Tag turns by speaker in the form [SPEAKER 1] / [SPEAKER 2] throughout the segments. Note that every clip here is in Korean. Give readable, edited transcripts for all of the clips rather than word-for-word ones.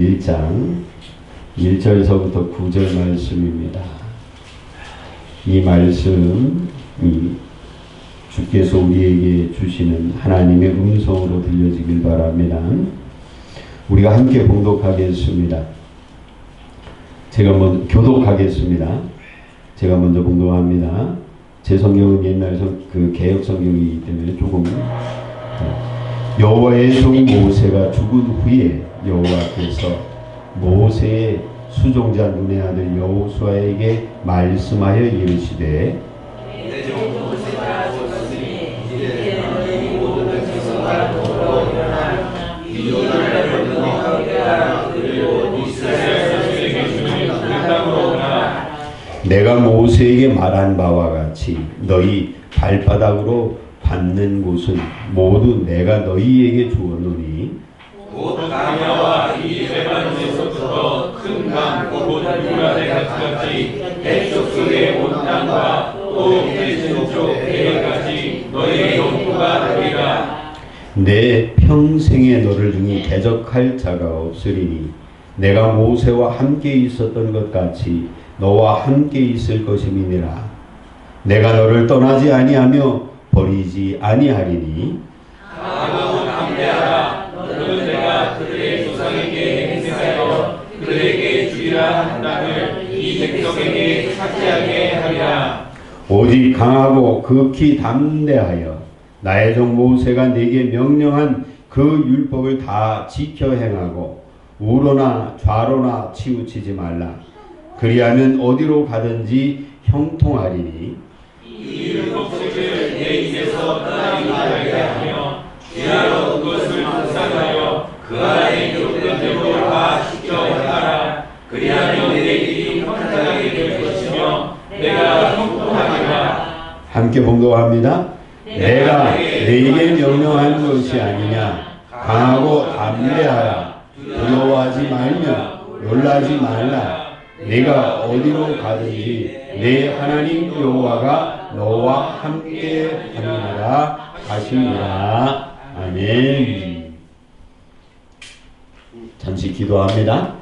[SPEAKER 1] 1장 1절서부터 9절 말씀입니다. 이 말씀이 주께서 우리에게 주시는 하나님의 음성으로 들려지길 바랍니다. 우리가 함께 봉독하겠습니다. 교독하겠습니다. 제가 먼저 봉독합니다. 제 성경은 옛날 개역 성경이기 때문에 조금 여호와의 종 모세가 죽은 후에 여호와께서 모세의 수종자 눈의 아들 여호수아에게 말씀하여 이르시되
[SPEAKER 2] 내 종 모세가 죽었으니 이제 너희 모든 백성과 더불어 일어나 이 요단을 건너 내가 그리고 이스라엘 자손에게 주는 그 땅으로 오라.
[SPEAKER 1] 내가 모세에게 말한 바와 같이 너희 발바닥으로 밟는 곳은 모두 내가 너희에게 주었노니
[SPEAKER 2] 곧 가냐와 이 레바논에서부터 큰 강 곧 유라데까지 해쪽 속의 온 땅과 또 대서쪽 해변까지 너희의 영토가 되리라.
[SPEAKER 1] 내 평생에 너를 등이 대적할 자가 없으리니 내가 모세와 함께 있었던 것 같이 너와 함께 있을 것임이니라. 내가 너를 떠나지 아니하며 버리지 아니하리니
[SPEAKER 2] 하고 담대하라. 너는 내가 그들의 조상에게 행세하여 그들에게 주리라 한 땅을 이 백성에게 차지하게 하리라.
[SPEAKER 1] 오직 강하고 극히 담대하여 나의 종 모세가 네게 명령한 그 율법을 다 지켜 행하고 우로나 좌로나 치우치지 말라. 그리하면 어디로 가든지 형통하리니
[SPEAKER 2] 이 율법책을 내 입에서 떠나지 말게 하며 귀하여 그것을 묵상하여 그 안에 기록된 대로 다 지켜 행하라. 그리하면 내 길이 평탄하게 될 것이며 내가 형통하리라.
[SPEAKER 1] 함께 봉독합니다. 내가 네게 명령한 것이 아니냐. 강하고 담대하라. 두려워하지 말며 놀라지 말라. 네가 어디로 가든지 내 하나님 여호와가 너와 함께 하리라 하시니라. 아멘. 잠시 기도합니다.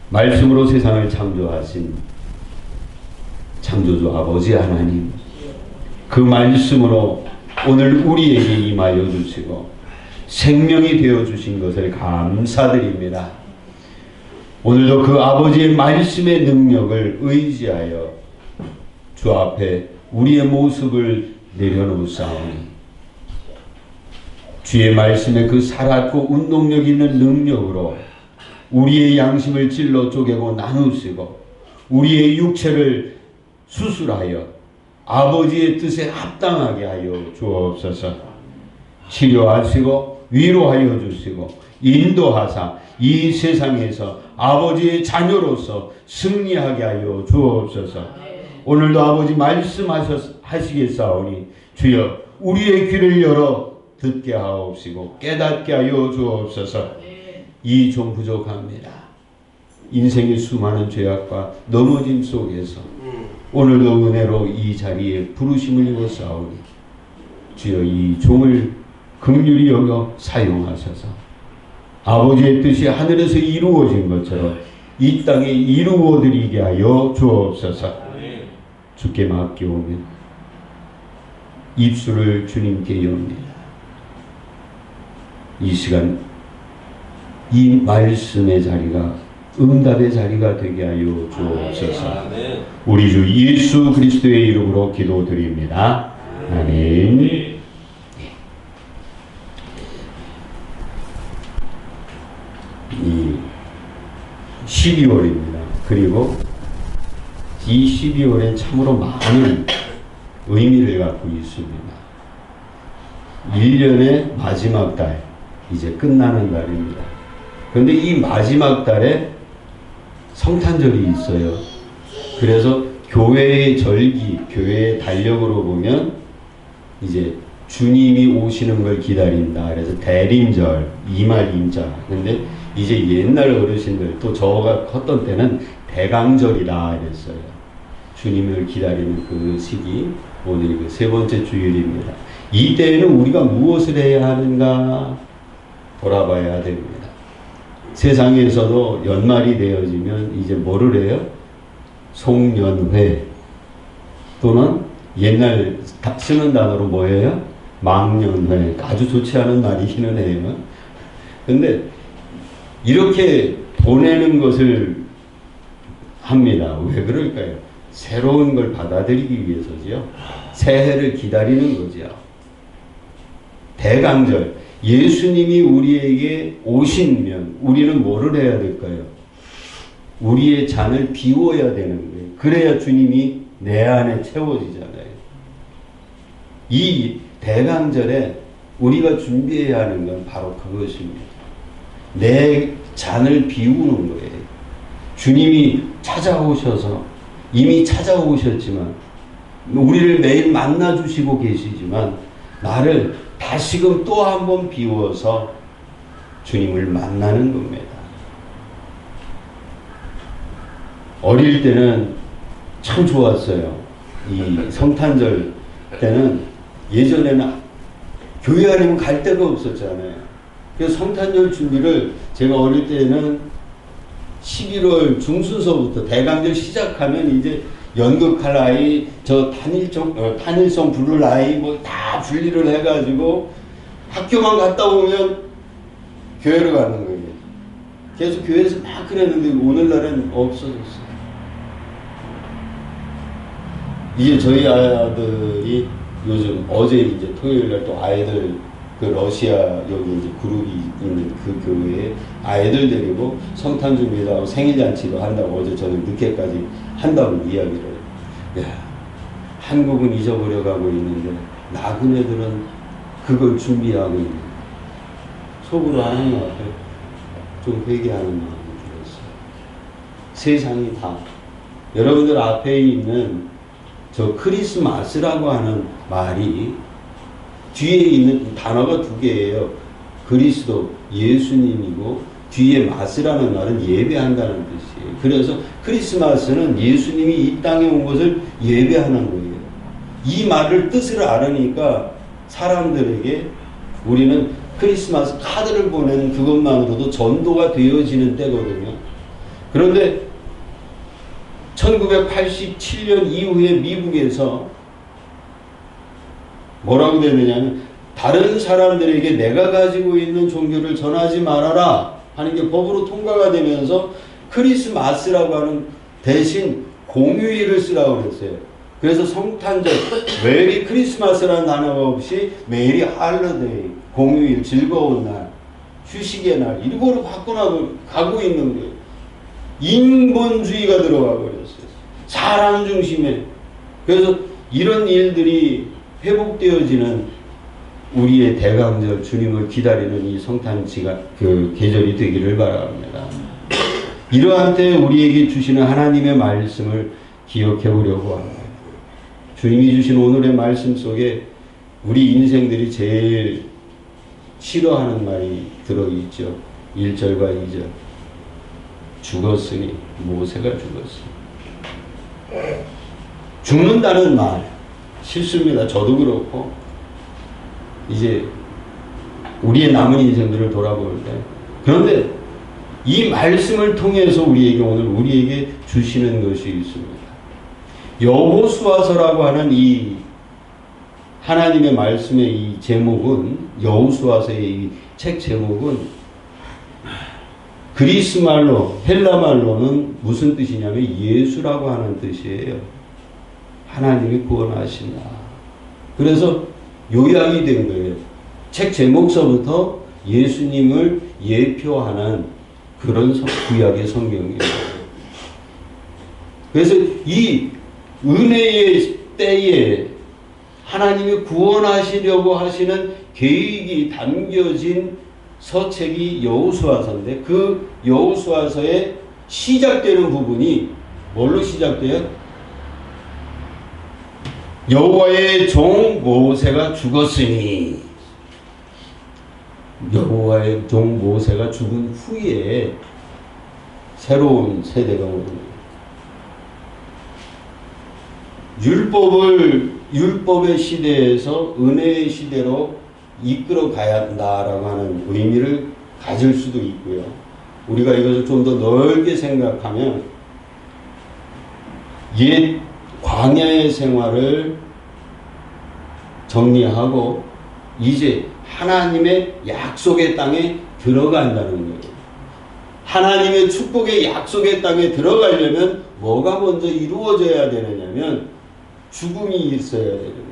[SPEAKER 1] 말씀으로 세상을 창조하신 창조주 아버지 하나님, 그 말씀으로 오늘 우리에게 임하여 주시고 생명이 되어 주신 것을 감사드립니다. 오늘도 그 아버지의 말씀의 능력을 의지하여 주 앞에 우리의 모습을 내려놓사오니 주의 말씀의 그 살았고 운동력 있는 능력으로 우리의 양심을 찔러 쪼개고 나누시고 우리의 육체를 수술하여 아버지의 뜻에 합당하게 하여 주옵소서. 치료하시고 위로하여 주시고 인도하사 이 세상에서 아버지의 자녀로서 승리하게 하여 주옵소서. 오늘도 아버지 말씀하시겠사오니 주여 우리의 귀를 열어 듣게 하옵시고 깨닫게 하여 주옵소서. 이 좀 부족합니다. 인생의 수많은 죄악과 넘어짐 속에서 오늘도 은혜로 이 자리에 부르심을 입었사오니 주여 이 종을 긍휼히 여겨 사용하셔서 아버지의 뜻이 하늘에서 이루어진 것처럼 이 땅에 이루어드리게 하여 주옵소서. 주께 맡겨오면 입술을 주님께 엽니다. 이 시간 이 말씀의 자리가 응답의 자리가 되게 하여 주옵소서. 우리 주 예수 그리스도의 이름으로 기도드립니다. 아멘. 이 12월입니다. 그리고 이 12월엔 참으로 많은 의미를 갖고 있습니다. 1년의 마지막 달, 이제 끝나는 달입니다. 그런데 이 마지막 달에 성탄절이 있어요. 그래서 교회의 절기, 교회의 달력으로 보면 이제 주님이 오시는 걸 기다린다. 그래서 대림절, 이말임자. 근데 이제 옛날 어르신들 또 저가 컸던 때는 대강절이다 이랬어요. 주님을 기다리는 그 시기, 오늘이 그 세 번째 주일입니다. 이때에는 우리가 무엇을 해야 하는가 돌아봐야 됩니다. 세상에서도 연말이 되어지면 이제 뭐를 해요? 송년회 또는 옛날 쓰는 단어로 뭐예요? 망년회. 아주 좋지 않은 말이기는 해요. 근데 이렇게 보내는 것을 합니다. 왜 그럴까요? 새로운 걸 받아들이기 위해서지요. 새해를 기다리는 거죠. 대강절. 예수님이 우리에게 오시면 우리는 뭐를 해야 될까요? 우리의 잔을 비워야 되는 거예요. 그래야 주님이 내 안에 채워지잖아요. 이 대강절에 우리가 준비해야 하는 건 바로 그것입니다. 내 잔을 비우는 거예요. 주님이 찾아오셔서 이미 찾아오셨지만 우리를 매일 만나주시고 계시지만 나를 다시금 또 한 번 비워서 주님을 만나는 겁니다. 어릴 때는 참 좋았어요. 이 성탄절 때는 예전에는 교회 아니면 갈 데가 없었잖아요. 그래서 성탄절 준비를 제가 어릴 때는 11월 중순서부터 대강절 시작하면 이제 연극할 아이, 저 단일성 부를 아이 뭐 다 분리를 해가지고 학교만 갔다 오면 교회로 가는 거예요. 계속 교회에서 막 그랬는데 오늘날은 없어졌어요. 이게 저희 아들이 요즘 어제 이제 토요일날 또 아이들 그 러시아 여기 이제 그룹이 있는 그 교회에 아이들 데리고 성탄 준비도 하고 생일 잔치도 한다고 어제 저는 늦게까지 한다고 이야기를 해요. 야, 한국은 잊어버려 가고 있는데 나그네들은 그걸 준비하고 있는 속으로 하나님 앞에 좀 회개하는 마음이 들었어요. 세상이 다 여러분들 앞에 있는 저 크리스마스라고 하는 말이 뒤에 있는 단어가 두 개예요. 그리스도 예수님이고 뒤에 마스라는 말은 예배한다는 뜻이에요. 그래서 크리스마스는 예수님이 이 땅에 온 것을 예배하는 거예요. 이 말을 뜻을 알으니까 사람들에게 우리는 크리스마스 카드를 보내는 그것만으로도 전도가 되어지는 때거든요. 그런데 1987년 이후에 미국에서 뭐라고 되느냐면 다른 사람들에게 내가 가지고 있는 종교를 전하지 말아라 하는 게 법으로 통과가 되면서 크리스마스라고 하는 대신 공휴일을 쓰라고 그랬어요. 그래서 성탄절, 메리 크리스마스라는 단어가 없이 메리 할러데이, 공휴일, 즐거운 날, 휴식의 날 이거로 바꿔나가고 있는 거예요. 인본주의가 들어가 버렸어요. 사람 중심에. 그래서 이런 일들이 회복되어지는 우리의 대강절 주님을 기다리는 이 성탄지가 그 계절이 되기를 바랍니다. 이러한 때 우리에게 주시는 하나님의 말씀을 기억해 보려고 합니다. 주님이 주신 오늘의 말씀 속에 우리 인생들이 제일 싫어하는 말이 들어있죠. 1절과 2절. 죽었으니 모세가 죽었으니. 죽는다는 말 싫습니다. 저도 그렇고 이제 우리의 남은 인생들을 돌아볼 때 그런데 이 말씀을 통해서 우리에게 주시는 것이 있습니다. 여호수아서라고 하는 이 하나님의 말씀의 이 제목은 여호수아서의 이 책 제목은 그리스 말로 헬라 말로는 무슨 뜻이냐면 예수라고 하는 뜻이에요. 하나님이 구원하신다. 그래서 요약이 된 거예요. 책 제목서부터 예수님을 예표하는 그런 구약의 성경이에요. 그래서 이 은혜의 때에 하나님이 구원하시려고 하시는 계획이 담겨진 서책이 여호수아서인데 그 여호수아서에 시작되는 부분이 뭘로 시작돼요? 여호와의 종 모세가 죽었으니 여호와의 종 모세가 죽은 후에 새로운 세대가 오는 거예요. 율법의 시대에서 은혜의 시대로 이끌어 가야 한다라고 하는 의미를 가질 수도 있고요. 우리가 이것을 좀 더 넓게 생각하면 옛 광야의 생활을 정리하고 이제 하나님의 약속의 땅에 들어간다는 거예요. 하나님의 축복의 약속의 땅에 들어가려면 뭐가 먼저 이루어져야 되느냐면 죽음이 있어야 되는 거예요.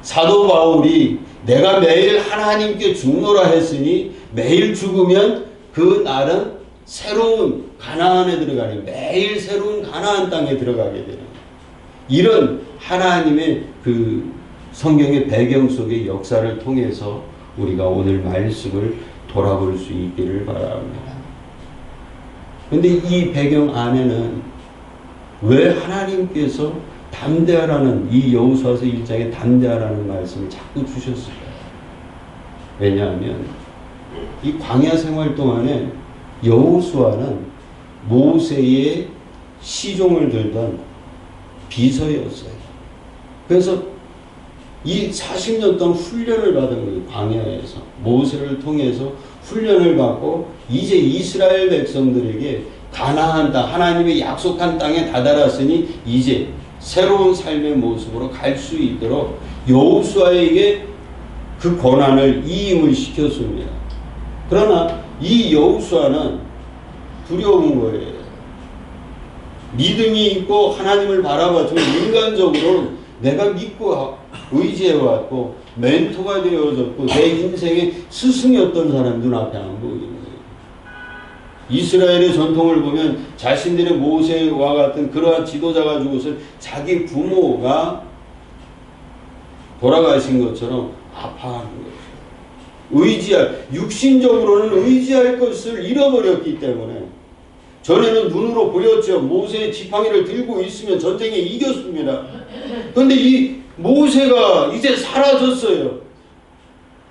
[SPEAKER 1] 사도 바울이 내가 매일 하나님께 죽노라 했으니 매일 죽으면 그 날은 새로운 가나안에 들어가는, 매일 새로운 가나안 땅에 들어가게 되는 거예요. 이런 하나님의 그 성경의 배경 속의 역사를 통해서 우리가 오늘 말씀을 돌아볼 수 있기를 바랍니다. 그런데 이 배경 안에는 왜 하나님께서 담대하라는, 이 여호수아서 1장에 담대하라는 말씀을 자꾸 주셨을까요? 왜냐하면 이 광야 생활 동안에 여호수아는 모세의 시종을 들던 비서였어요. 그래서 이 40년 동안 훈련을 받은 거예요. 광야에서 모세를 통해서 훈련을 받고 이제 이스라엘 백성들에게 가나안 땅, 하나님의 약속한 땅에 다다랐으니 이제 새로운 삶의 모습으로 갈 수 있도록 여호수아에게 그 권한을 이임을 시켰습니다. 그러나 이 여호수아는 두려운 거예요. 믿음이 있고 하나님을 바라봤지만 인간적으로 내가 믿고 의지해왔고 멘토가 되어졌고 내 인생의 스승이었던 사람 눈앞에 안 보이는 거예요. 이스라엘의 전통을 보면 자신들의 모세와 같은 그러한 지도자가 죽었을 자기 부모가 돌아가신 것처럼 아파하는 거예요. 육신적으로는 의지할 것을 잃어버렸기 때문에 전에는 눈으로 보였죠. 모세의 지팡이를 들고 있으면 전쟁에 이겼습니다. 그런데 이 모세가 이제 사라졌어요.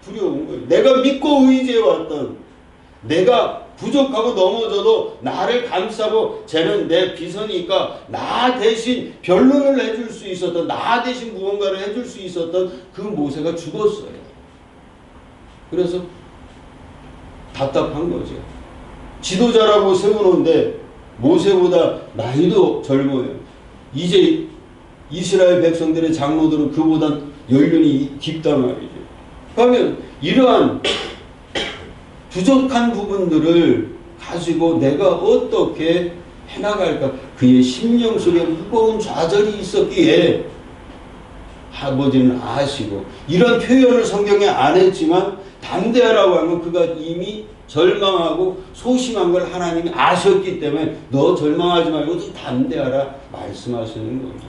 [SPEAKER 1] 두려운 거예요. 내가 믿고 의지해왔던, 내가 부족하고 넘어져도 나를 감싸고 쟤는 내 비서니까 나 대신 변론을 해줄 수 있었던, 나 대신 무언가를 해줄 수 있었던 그 모세가 죽었어요. 그래서 답답한 거죠. 지도자라고 세우는데 모세보다 나이도 젊어요. 이제 이스라엘 백성들의 장로들은 그보다 연륜이 깊단 말이죠. 그러면 이러한 부족한 부분들을 가지고 내가 어떻게 해나갈까? 그의 심령 속에 무거운 좌절이 있었기에 아버지는 아시고, 이런 표현을 성경에 안 했지만 담대하라고 하면 그가 이미 절망하고 소심한 걸 하나님이 아셨기 때문에 너 절망하지 말고 너 담대하라 말씀하시는 겁니다.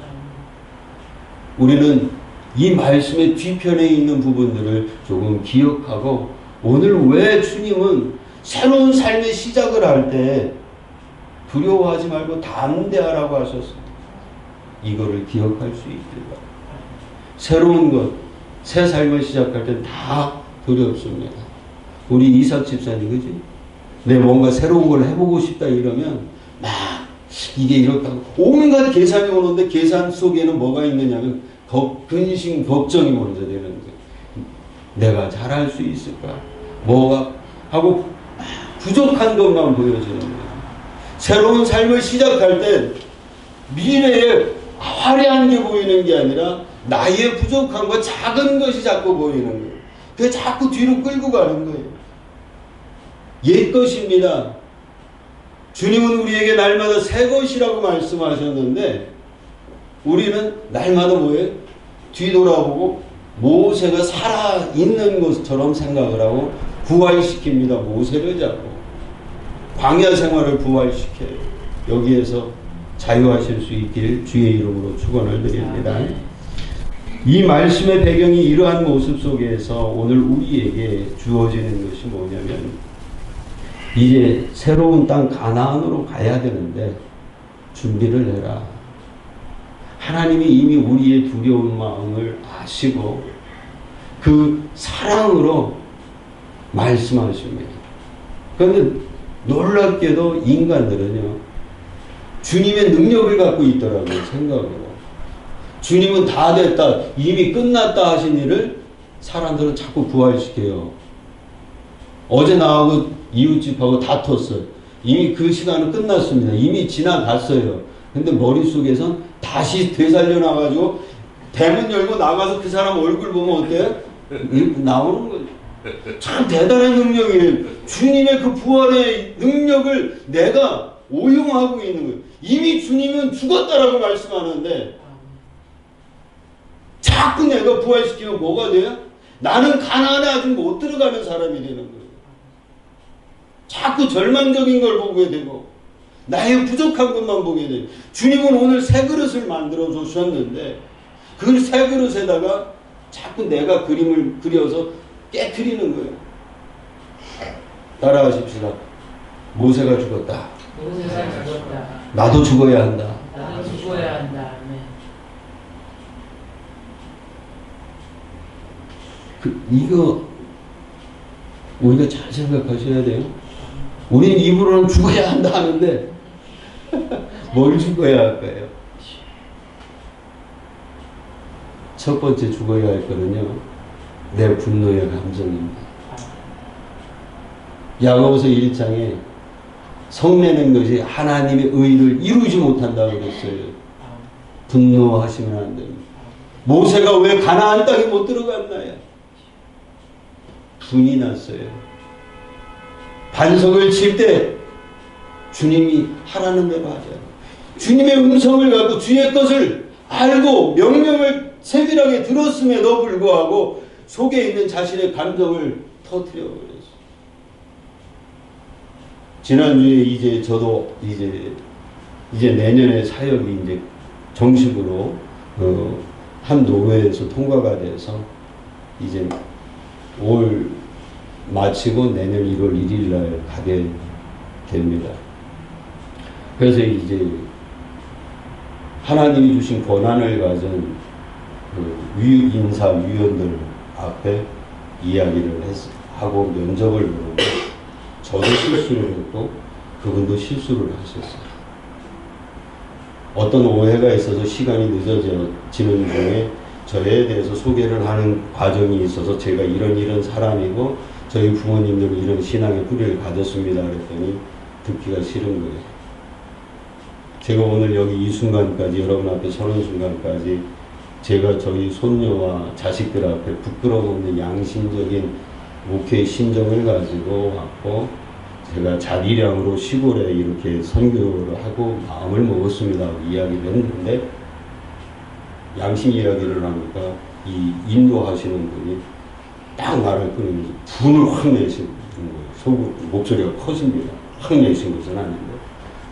[SPEAKER 1] 우리는 이 말씀의 뒤편에 있는 부분들을 조금 기억하고, 오늘 왜 주님은 새로운 삶의 시작을 할 때 두려워하지 말고 담대하라고 하셨습니다. 이거를 기억할 수 있길 바랍니다. 새로운 것, 새 삶을 시작할 때 다 두렵습니다. 우리 이삭 집사님, 그지? 내 뭔가 새로운 걸 해보고 싶다 이러면 막 이게 이렇게 온갖 계산이 오는데 계산 속에는 뭐가 있느냐면 근심, 걱정이 먼저 되는 거예요. 내가 잘할 수 있을까? 뭐가 하고 부족한 것만 보여지는 거예요. 새로운 삶을 시작할 때 미래에 화려한 게 보이는 게 아니라 나의 부족함과 작은 것이 자꾸 보이는 거예요. 그게 자꾸 뒤로 끌고 가는 거예요. 옛 것입니다. 주님은 우리에게 날마다 새 것이라고 말씀하셨는데 우리는 날마다 뭐예요? 뒤돌아보고 모세가 살아있는 것처럼 생각을 하고 부활시킵니다. 모세를 잡고 광야 생활을 부활시켜요. 여기에서 자유하실 수 있길 주의 이름으로 축원을 드립니다. 이 말씀의 배경이 이러한 모습 속에서 오늘 우리에게 주어지는 것이 뭐냐면, 이제 새로운 땅 가나안으로 가야 되는데 준비를 해라. 하나님이 이미 우리의 두려운 마음을 아시고 그 사랑으로 말씀하십니다. 그런데 놀랍게도 인간들은요, 주님의 능력을 갖고 있더라고요. 생각으로. 주님은 다 됐다, 이미 끝났다 하신 일을 사람들은 자꾸 부활시켜요. 어제 나하고 이웃집하고 다퉜어요. 이미 그 시간은 끝났습니다. 이미 지나갔어요. 근데 머릿속에선 다시 되살려 나가지고 대문 열고 나가서 그 사람 얼굴 보면 어때요? 이렇게 나오는 거죠. 참 대단한 능력이에요. 주님의 그 부활의 능력을 내가 오용하고 있는 거예요. 이미 주님은 죽었다라고 말씀하는데 자꾸 내가 부활시키면 뭐가 돼요? 나는 가나안에 아직 못 들어가는 사람이 되는 거예요. 자꾸 절망적인 걸 보게 되고 나의 부족한 것만 보게 돼요. 주님은 오늘 새 그릇을 만들어 주셨는데 그 새 그릇에다가 자꾸 내가 그림을 그려서 깨트리는 거예요. 따라하십시다. 모세가 죽었다.
[SPEAKER 3] 모세가 죽었다.
[SPEAKER 1] 나도 죽어야 한다.
[SPEAKER 3] 나도 죽어야 한다. 아멘.
[SPEAKER 1] 이거 우리가 잘 생각하셔야 돼요. 우린 입으로는 죽어야 한다 하는데 뭘 죽어야 할까요? 첫 번째 죽어야 할 거는요, 내 분노의 감정입니다. 야고보서 1장에 성내는 것이 하나님의 의를 이루지 못한다고 그랬어요. 분노하시면 안 됩니다. 모세가 왜 가나안 땅에 못 들어갔나요? 분이 났어요. 반석을 칠 때 주님이 하라는 대로 하죠. 주님의 음성을 갖고 주의 것을 알고 명령을 세밀하게 들었음에도 불구하고 속에 있는 자신의 감정을 터뜨려 버렸어요. 지난주에 이제 저도 이제 내년에 사역이 이제 정식으로 한 노회에서 통과가 돼서 이제 올 마치고 내년 1월 1일 날 가게 됩니다. 그래서 이제 하나님이 주신 권한을 가진 인사위원들 앞에 이야기를 하고 면접을 보는데 저도 실수를 했고 그분도 실수를 하셨어요. 어떤 오해가 있어서 시간이 늦어지는 중에 저에 대해서 소개를 하는 과정이 있어서 제가 이런 사람이고 저희 부모님들은 이런 신앙의 뿌리를 가졌습니다. 그랬더니 듣기가 싫은 거예요. 제가 오늘 여기 이 순간까지 여러분 앞에 서는 순간까지 제가 저희 손녀와 자식들 앞에 부끄러움 없는 양심적인 목회의 심정을 가지고 왔고 제가 자기량으로 시골에 이렇게 선교를 하고 마음을 먹었습니다. 이야기를 했는데 양심 이야기를 하니까 이 인도하시는 분이 딱 나를 끊으면서 분을 확 내시는 거예요. 목소리가 커집니다. 확 내신 것은 아닌데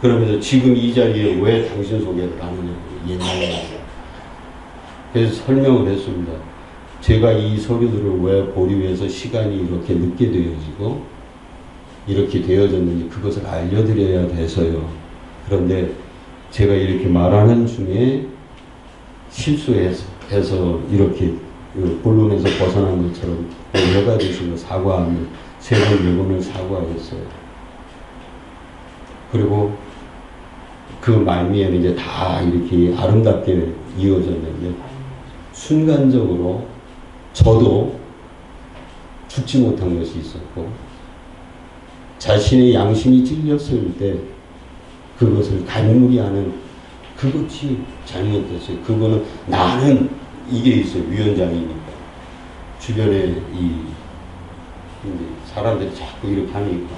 [SPEAKER 1] 그러면서 지금 이 자리에 왜 당신 소개를 하느냐고 옛날에 그래서 설명을 했습니다. 제가 이 서류들을 왜 보류해서 시간이 이렇게 늦게 되어지고 이렇게 되어졌는지 그것을 알려드려야 돼서요. 그런데 제가 이렇게 말하는 중에 실수해서 이렇게 본론에서 벗어난 것처럼 오해가 되시고 사과하면 세 번, 네 번을 사과했어요. 그리고 그 말미에는 이제 다 이렇게 아름답게 이어졌는데 순간적으로 저도 죽지 못한 것이 있었고 자신의 양심이 찔렸을 때 그것을 갈무리하는 그것이 잘못됐어요. 그거는 나는 이게 있어요. 위원장이니까 주변에 사람들이 자꾸 이렇게 하니까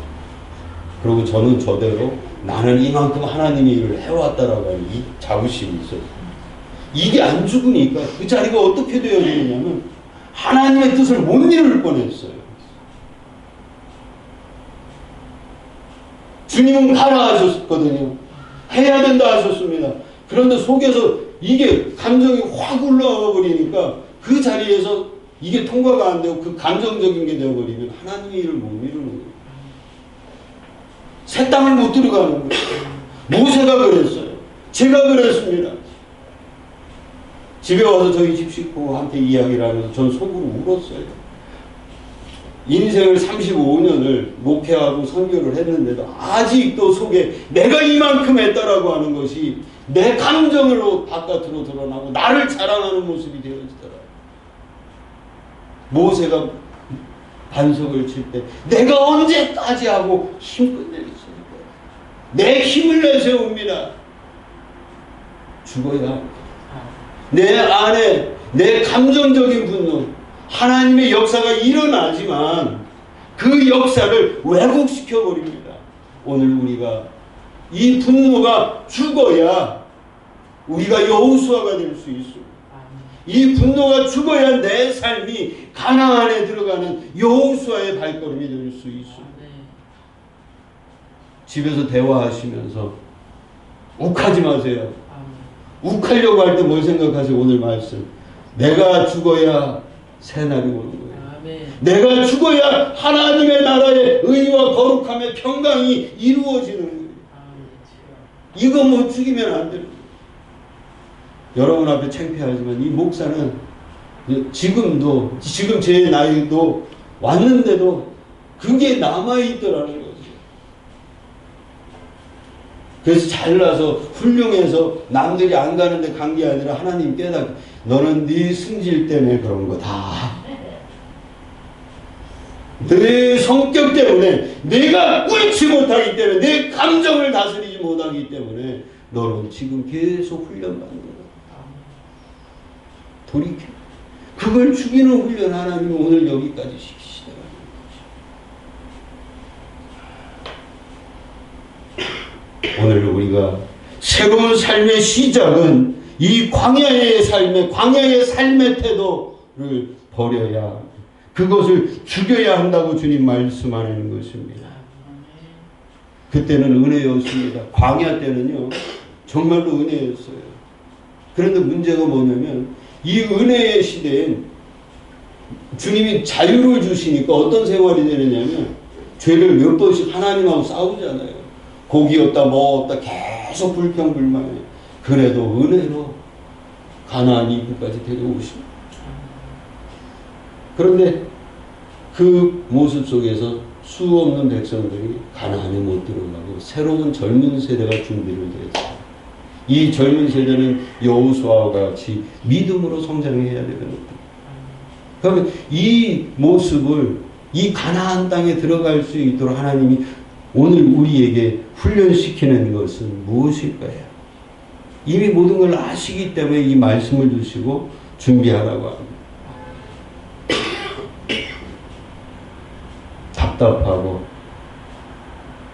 [SPEAKER 1] 그리고 저는 저대로 나는 이만큼 하나님의 일을 해왔다라고 하는 이 자부심이 있어요. 이게 안 죽으니까 그 자리가 어떻게 되어지느냐면 하나님의 뜻을 못 이룰 뻔했어요. 주님은 가라 하셨거든요. 해야 된다 하셨습니다. 그런데 속에서 이게 감정이 확 올라와 버리니까 그 자리에서 이게 통과가 안 되고 그 감정적인 게 되어버리면 하나님의 일을 못 이루는 거예요. 새 땅을 못 들어가는 거예요. 모세가 그랬어요. 제가 그랬습니다. 집에 와서 저희 집 식구한테 이야기를 하면서 전 속으로 울었어요. 인생을 35년을 목회하고 선교를 했는데도 아직도 속에 내가 이만큼 했다라고 하는 것이 내 감정으로 바깥으로 드러나고 나를 자랑하는 모습이 되어지더라. 모세가 반석을 칠 때 내가 언제까지 하고 힘껏 내리십니까? 내 힘을 내세웁니다. 죽어야 내 안에 내 감정적인 분노, 하나님의 역사가 일어나지만 그 역사를 왜곡시켜 버립니다. 오늘 우리가 이 분노가 죽어야 우리가 여호수아가 될 수 있습니다. 이 분노가 죽어야 내 삶이 가나안에 들어가는 여호수아의 발걸음이 될 수 있습니다. 집에서 대화하시면서 욱하지 마세요. 욱하려고 할 때 뭘 생각하세요? 오늘 말씀. 내가 죽어야 새날이 오는 거예요. 내가 죽어야 하나님의 나라의 의와 거룩함의 평강이 이루어지는 거예요. 이거 못 죽이면 안 돼요. 여러분 앞에 창피하지만 이 목사는 지금 제 나이도 왔는데도 그게 남아있더라는 거죠. 그래서 잘나서 훌륭해서 남들이 안 가는데 간 게 아니라 하나님 깨닫게 너는 네 승질 때문에 그런 거다. 내 성격 때문에 내가 옳지 못하기 때문에 내 감정을 다스리지 못하기 때문에 너는 지금 계속 훈련받는 거야. 돌이켜. 그걸 죽이는 훈련 하나님이 오늘 여기까지 시키시더라고요. 오늘 우리가 새로운 삶의 시작은 이 광야의 삶의 태도를 버려야 합니다. 그것을 죽여야 한다고 주님 말씀하는 것입니다. 그때는 은혜였습니다. 광야 때는요 정말로 은혜였어요. 그런데 문제가 뭐냐면 이 은혜의 시대엔 주님이 자유를 주시니까 어떤 생활이 되느냐면 죄를 몇 번씩 하나님하고 싸우잖아요. 고기 없다 뭐 없다 계속 불평불만해. 그래도 은혜로 가나안 입구까지 데려오십니다. 그런데 그 모습 속에서 수 없는 백성들이 가나안에 못 들어가고 새로운 젊은 세대가 준비를 했어요. 이 젊은 세대는 여호수아와 같이 믿음으로 성장해야 되는 겁니다. 그러면 이 모습을 이 가나안 땅에 들어갈 수 있도록 하나님이 오늘 우리에게 훈련시키는 것은 무엇일까요? 이미 모든 걸 아시기 때문에 이 말씀을 주시고 준비하라고 합니다. 답답하고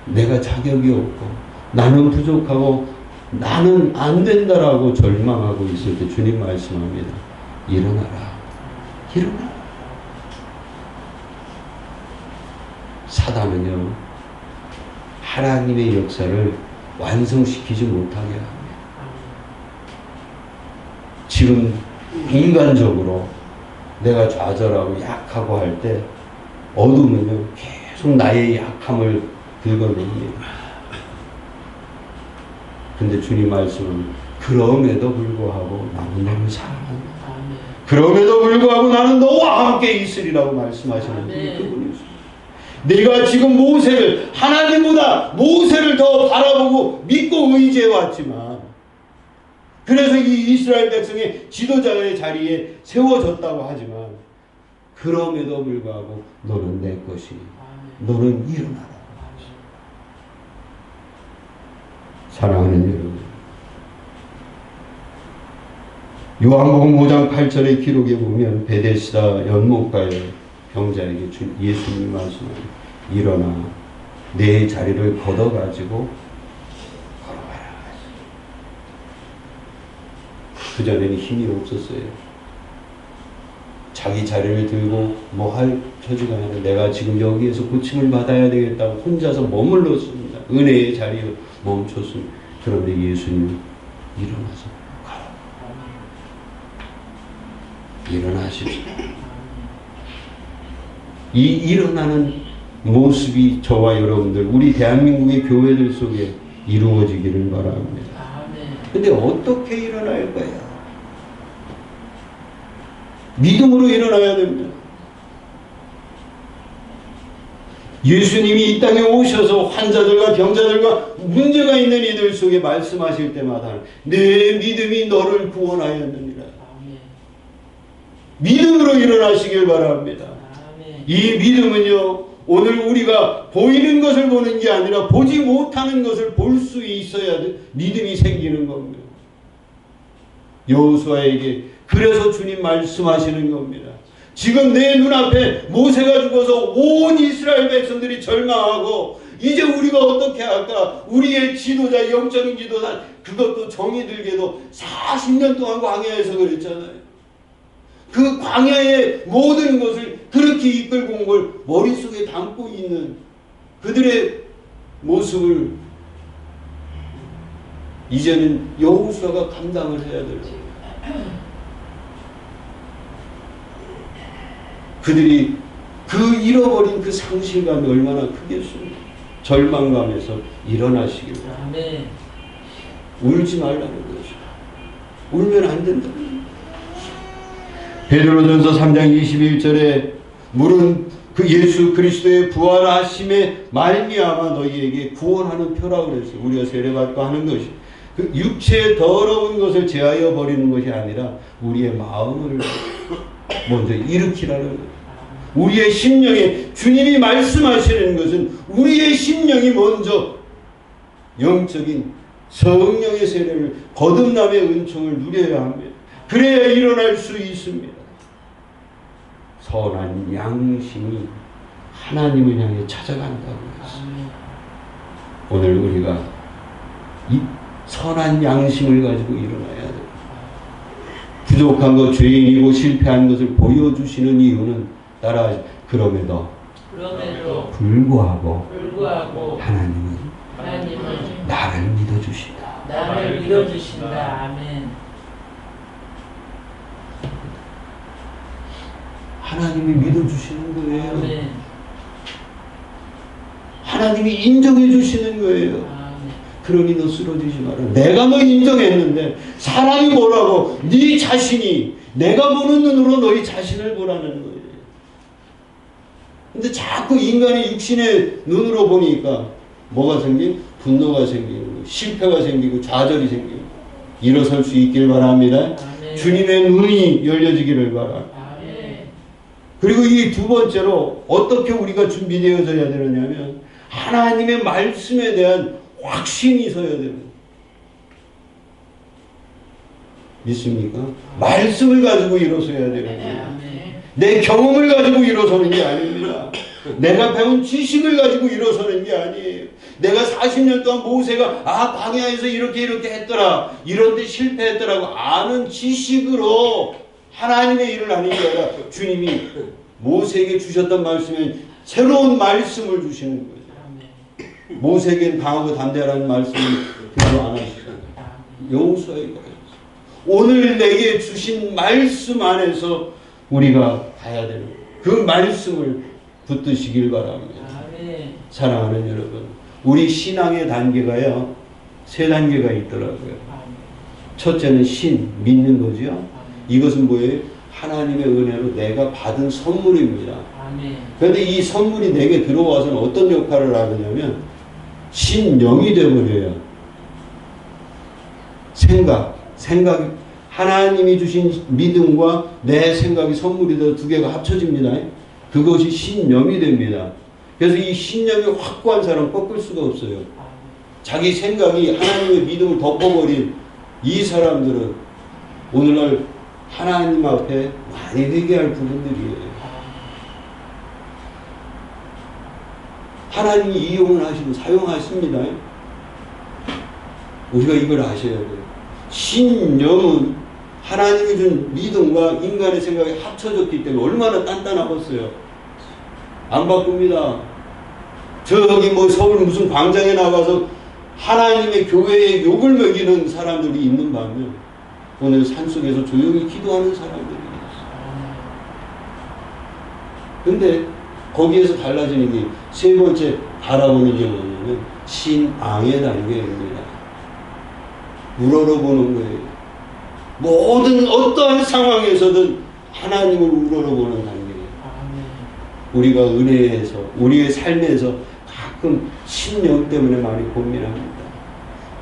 [SPEAKER 1] 내가 자격이 없고 나는 부족하고 나는 안 된다라고 절망하고 있을 때 주님 말씀합니다. 일어나라. 일어나라. 사단은요 하나님의 역사를 완성시키지 못하게 합니다. 지금 인간적으로 내가 좌절하고 약하고 할 때 어둠은요 계속 나의 약함을 긁어냅니다. 근데 주님 말씀은 그럼에도 불구하고 나는 너를 사랑한다. 그럼에도 불구하고 나는 너와 함께 있으리라고 말씀하시는 그분이십니다. 내가 지금 모세를 하나님보다 모세를 더 바라보고 믿고 의지해왔지만 그래서 이 이스라엘 백성의 지도자의 자리에 세워졌다고 하지만 그럼에도 불구하고 너는 내 것이니 너는 일어나라. 사랑하는 여러분, 요한복음 5장 8절의 기록에 보면 베데스다 연못가의 병자에게 예수님이 말씀합니다. 일어나 내 자리를 걷어가지고 걸어가라. 그전에는 힘이 없었어요. 자기 자리를 들고 뭐 할 처지가 아니라 내가 지금 여기에서 고침을 받아야 되겠다고 혼자서 머물렀습니다. 은혜의 자리에 멈췄습니다. 그런데 예수님이 일어나서 가라. 일어나십시오. 이 일어나는 모습이 저와 여러분들, 우리 대한민국의 교회들 속에 이루어지기를 바랍니다. 근데 어떻게 일어날 거야? 믿음으로 일어나야 됩니다. 예수님이 이 땅에 오셔서 환자들과 병자들과 문제가 있는 이들 속에 말씀하실 때마다 내 믿음이 너를 구원하였느니라. 믿음으로 일어나시길 바랍니다. 이 믿음은요, 오늘 우리가 보이는 것을 보는 게 아니라 보지 못하는 것을 볼 수 있어야 믿음이 생기는 겁니다. 여호수아에게 그래서 주님 말씀하시는 겁니다. 지금 내 눈앞에 모세가 죽어서 온 이스라엘 백성들이 절망하고 이제 우리가 어떻게 할까? 우리의 지도자, 영적인 지도자, 그것도 정이 들게도 40년 동안 광야에서 그랬잖아요. 그 광야의 모든 것을 그렇게 이끌고 온 걸 머릿속에 담고 있는 그들의 모습을 이제는 여호수아가 감당을 해야 될 거예요. 그들이 그 잃어버린 그 상실감이 얼마나 크겠습니까? 절망감에서 일어나시길 바랍니다. 울지 말라는 거죠. 울면 안 된다. 베드로전서 3장 21절에 물은 그 예수 그리스도의 부활하심에 말미암아 너희에게 구원하는 표라고 그랬어요. 우리가 세례받고 하는 것이 그 육체의 더러운 것을 제하여 버리는 것이 아니라 우리의 마음을 먼저 일으키라는 거예요. 우리의 심령에 주님이 말씀하시는 것은 우리의 심령이 먼저 영적인 성령의 세례를 거듭남의 은총을 누려야 합니다. 그래야 일어날 수 있습니다. 선한 양심이 하나님을 향해 찾아간다고 했습니다. 오늘 우리가 이 선한 양심을 가지고 일어나야 돼요. 부족한 것, 죄인이고 실패한 것을 보여주시는 이유는 따라 그럼에도 불구하고 하나님은 나를 믿어주신다.
[SPEAKER 3] 나를 믿어주신다. 아멘.
[SPEAKER 1] 하나님이 믿어주시는 거예요.
[SPEAKER 3] 아멘.
[SPEAKER 1] 하나님이 인정해 주시는 거예요.
[SPEAKER 3] 아멘.
[SPEAKER 1] 그러니 너 쓰러지지 마라. 내가 너 인정했는데 사람이 뭐라고? 네 자신이 내가 보는 눈으로 너희 자신을 보라는 거예요. 근데 자꾸 인간이 육신의 눈으로 보니까 뭐가 생긴? 분노가 생기는 거예요. 실패가 생기고 좌절이 생기고 일어설 수 있길 바랍니다.
[SPEAKER 3] 아멘.
[SPEAKER 1] 주님의 눈이 열려지기를 바랍니다. 그리고 이 두 번째로 어떻게 우리가 준비되어져야 되느냐면 하나님의 말씀에 대한 확신이 있어야 됩니다. 믿습니까? 말씀을 가지고 일어서야 되는 거예요. 내 경험을 가지고 일어서는 게 아닙니다. 내가 배운 지식을 가지고 일어서는 게 아니에요. 내가 40년 동안 모세가 광야에서 이렇게 했더라, 이런 데 실패했더라고 아는 지식으로 하나님의 일을 하는 게 아니라 주님이 모세에게 주셨던 말씀에 새로운 말씀을 주시는 거죠. 모세에게는 강하고 담대하라는 말씀을 별로 안 하시잖아요. 여호수아에게 오늘 내게 주신 말씀 안에서 우리가 가야 되는 거예요. 그 말씀을 붙드시길 바랍니다. 사랑하는 여러분, 우리 신앙의 단계가요 3단계가 있더라고요. 첫째는 믿는 거죠. 이것은 뭐예요? 하나님의 은혜로 내가 받은 선물입니다. 그런데 이 선물이 내게 들어와서는 어떤 역할을 하느냐면 신령이 되어버려요. 생각이 하나님이 주신 믿음과 내 생각이 선물이 되어 두 개가 합쳐집니다. 그것이 신념이 됩니다. 그래서 이 신념이 확고한 사람은 꺾을 수가 없어요. 자기 생각이 하나님의 믿음을 덮어버린 이 사람들은 오늘날 하나님 앞에 많이 회개할 부분들이에요. 하나님이 이용을 하시고 사용하십니다. 우리가 이걸 아셔야 돼요. 신념은 하나님이 준 믿음과 인간의 생각이 합쳐졌기 때문에 얼마나 단단하겠어요. 안 바꿉니다. 저기 서울 무슨 광장에 나가서 하나님의 교회에 욕을 먹이는 사람들이 있는 반면 오늘 산속에서 조용히 기도하는 사람들이 있어요. 근데 거기에서 달라지는 게 세 번째 바라보는 게 뭐냐면 신앙의 단계입니다. 우러러보는 거예요. 모든 어떠한 상황에서든 하나님을 우러러보는 단계예요. 우리가 은혜에서 우리의 삶에서 가끔 신령 때문에 많이 고민합니다.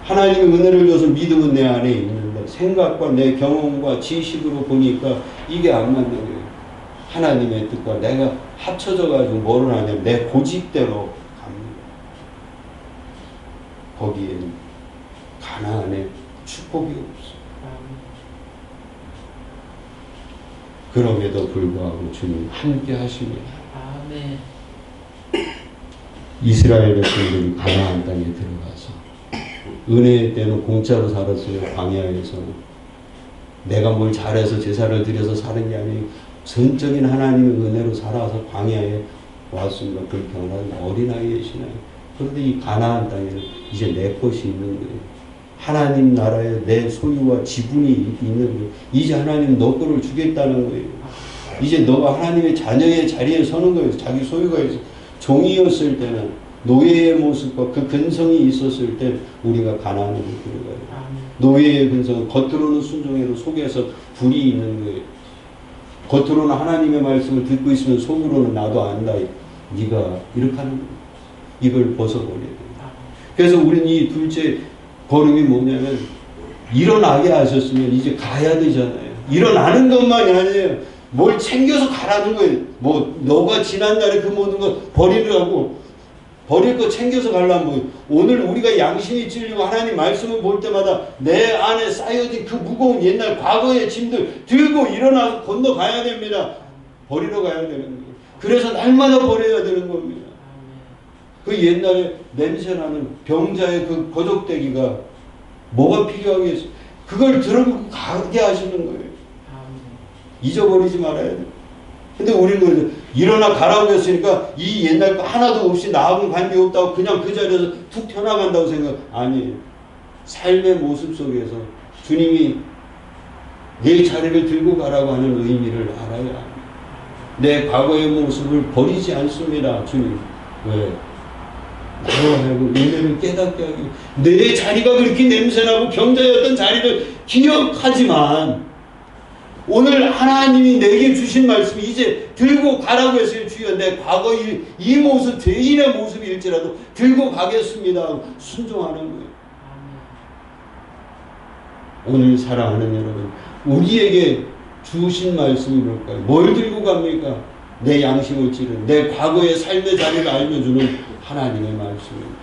[SPEAKER 1] 하나님이 은혜를 줘서 믿음은 내 안에 있는데 생각과 내 경험과 지식으로 보니까 이게 안 맞는 거예요. 하나님의 뜻과 내가 합쳐져 가지고 뭐를 하냐면 내 고집대로 갑니다. 거기에는 가나안에 축복이 없어. 그럼에도 불구하고 주님 함께 하십니다.
[SPEAKER 3] 아멘.
[SPEAKER 1] 이스라엘 백성들이 가나안 땅에 들어가서 은혜의 때는 공짜로 살았어요. 광야에서는. 내가 뭘 잘해서 제사를 드려서 사는 게 아니고 전적인 하나님의 은혜로 살아서 광야에 왔습니다. 그렇게 하는 어린아이의 신앙. 그런데 이 가나안 땅에는 이제 내 것이 있는 거예요. 하나님 나라에 내 소유와 지분이 있는 거예요. 이제 하나님 너 거를 주겠다는 거예요. 이제 너가 하나님의 자녀의 자리에 서는 거예요. 자기 소유가 있어. 종이었을 때는 노예의 모습과 그 근성이 있었을 때 우리가 가나안으로 들어가요. 노예의 근성은 겉으로는 순종해도 속에서 불이 있는 거예요. 겉으로는 하나님의 말씀을 듣고 있으면 속으로는 나도 안다. 네가 이렇게 하는 거예요. 이걸 벗어버려야 돼요. 그래서 우리는 이 둘째 걸음이 뭐냐면 일어나게 하셨으면 이제 가야 되잖아요. 일어나는 것만이 아니에요. 뭘 챙겨서 가라는 거예요. 뭐 너가 지난날에 그 모든 거 버리라고 버릴 거 챙겨서 가려면 뭐예요. 오늘 우리가 양심이 찔리고 하나님 말씀을 볼 때마다 내 안에 쌓여진 그 무거운 옛날 과거의 짐들 들고 일어나서 건너가야 됩니다. 버리러 가야 되는 거예요. 그래서 날마다 버려야 되는 겁니다. 그 옛날에 냄새나는 병자의 그 거적대기가 뭐가 필요하겠어요? 그걸 들고 가게 하시는 거예요. 잊어버리지 말아야 돼요. 근데 우리는 일어나 가라고 했으니까 이 옛날 거 하나도 없이 나하고는 관계없다고 그냥 그 자리에서 툭 튀어나간다고 생각. 아니에요. 삶의 모습 속에서 주님이 내 자리를 들고 가라고 하는 의미를 알아야 합니다. 내 과거의 모습을 버리지 않습니다. 주님. 왜? 나로 하여금 은혜를 깨닫게 하기. 내 자리가 그렇게 냄새나고 병자였던 자리를 기억하지만 오늘 하나님이 내게 주신 말씀이 이제 들고 가라고 했어요. 주여 내 과거 이 모습 죄인의 모습일지라도 들고 가겠습니다. 순종하는 거예요. 오늘 사랑하는 여러분, 우리에게 주신 말씀이 뭘까요? 뭘 들고 갑니까? 내 양심을 찌른 내 과거의 삶의 자리를 알려주는 하나님의 말씀입니다.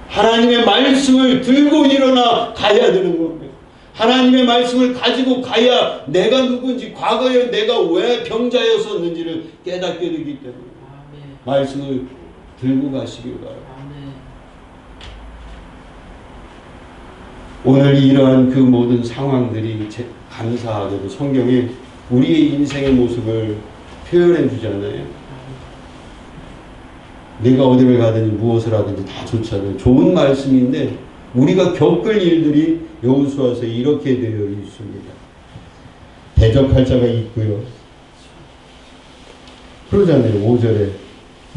[SPEAKER 1] 하나님의 말씀을 들고 일어나 가야 되는 겁니다. 하나님의 말씀을 가지고 가야 내가 누군지 과거에 내가 왜 병자였었는지를 깨닫게 되기 때문에 말씀을 들고 가시길 바랍니다. 오늘 이러한 그 모든 상황들이 감사하게도 성경에 우리의 인생의 모습을 표현해 주잖아요. 내가 어디를 가든지 무엇을 하든지 다 좋잖아요. 좋은 말씀인데 우리가 겪을 일들이 여호수아서에 이렇게 되어 있습니다. 대적할 자가 있고요. 그러잖아요. 5절에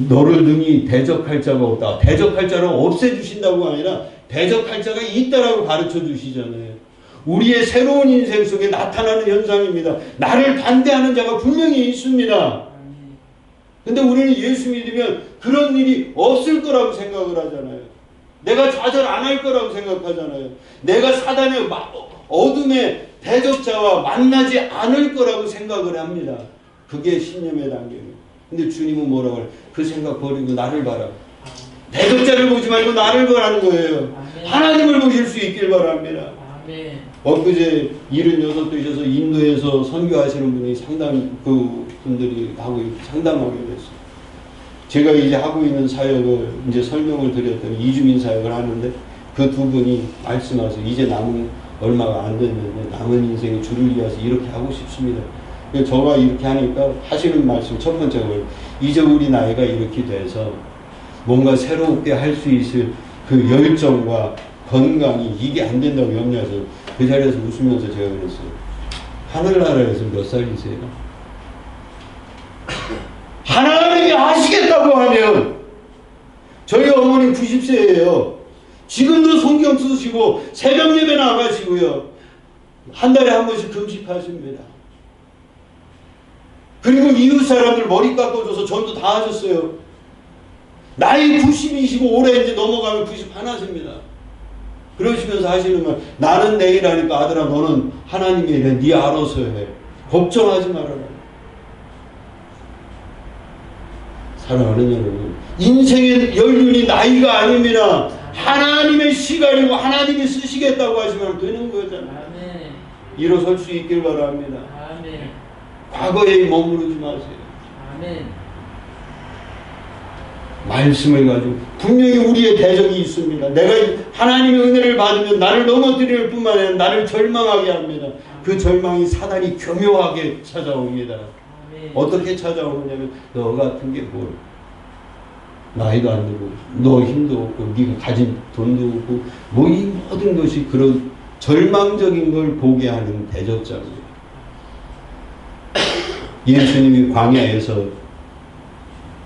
[SPEAKER 1] 너를 능히 대적할 자가 없다. 대적할 자를 없애주신다고 아니라 대적할 자가 있다라고 가르쳐 주시잖아요. 우리의 새로운 인생 속에 나타나는 현상입니다. 나를 반대하는 자가 분명히 있습니다. 근데 우리는 예수 믿으면 그런 일이 없을 거라고 생각을 하잖아요. 내가 좌절 안 할 거라고 생각하잖아요. 내가 사단의 어둠의 대적자와 만나지 않을 거라고 생각을 합니다. 그게 신념의 단계입니다. 근데 주님은 뭐라고 해요? 그 생각 버리고 나를 봐라. 대적자를 보지 말고 나를 보라는 거예요. 아멘. 하나님을 보실 수 있길 바랍니다. 아멘. 엊그제 76되셔서 인도에서 선교하시는 분이 분들이 상담하게 됐어요. 제가 이제 하고 있는 사역을 이제 설명을 드렸더니 이주민 사역을 하는데 그 두 분이 말씀하세요. 이제 남은 얼마가 안 됐는데 남은 인생의 주를 위해서 이렇게 하고 싶습니다. 저가 이렇게 하니까 하시는 말씀 첫 번째가 이제 우리 나이가 이렇게 돼서 뭔가 새롭게 할 수 있을 그 열정과 건강이 이게 안 된다고 염려해서 그 자리에서 웃으면서 제가 그랬어요. 하늘나라에서 몇 살이세요? 하나님이 하시겠다고 하면 저희 어머니 90세예요. 지금도 성경 쓰시고 새벽 예배 나가시고요. 한 달에 한 번씩 금식하십니다. 그리고 이웃 사람들 머리 깎아줘서 전도 다 하셨어요. 나이 90이시고 올해 이제 넘어가면 91하십니다. 그러시면서 하시는 말, 나는 내일 하니까 아들아 너는 하나님이 네 알아서 해. 걱정하지 말아라. 사랑하는 여러분, 인생의 연륜이 나이가 아닙니다. 하나님의 시간이고 하나님이 쓰시겠다고 하시면 되는 거잖아요.
[SPEAKER 3] 아멘.
[SPEAKER 1] 일어설 수 있길 바랍니다.
[SPEAKER 3] 아멘.
[SPEAKER 1] 과거에 머무르지 마세요.
[SPEAKER 3] 아멘.
[SPEAKER 1] 말씀을 가지고 분명히 우리의 대적이 있습니다. 내가 하나님의 은혜를 받으면 나를 넘어뜨릴 뿐만 아니라 나를 절망하게 합니다. 그 절망이 사단이 교묘하게 찾아옵니다.
[SPEAKER 3] 아멘.
[SPEAKER 1] 어떻게 찾아오느냐면 너 같은 게 뭘, 나이도 안 들고 너 힘도 없고 네가 가진 돈도 없고 뭐 이 모든 것이 그런 절망적인 걸 보게 하는 대적자입니다. 예수님이 광야에서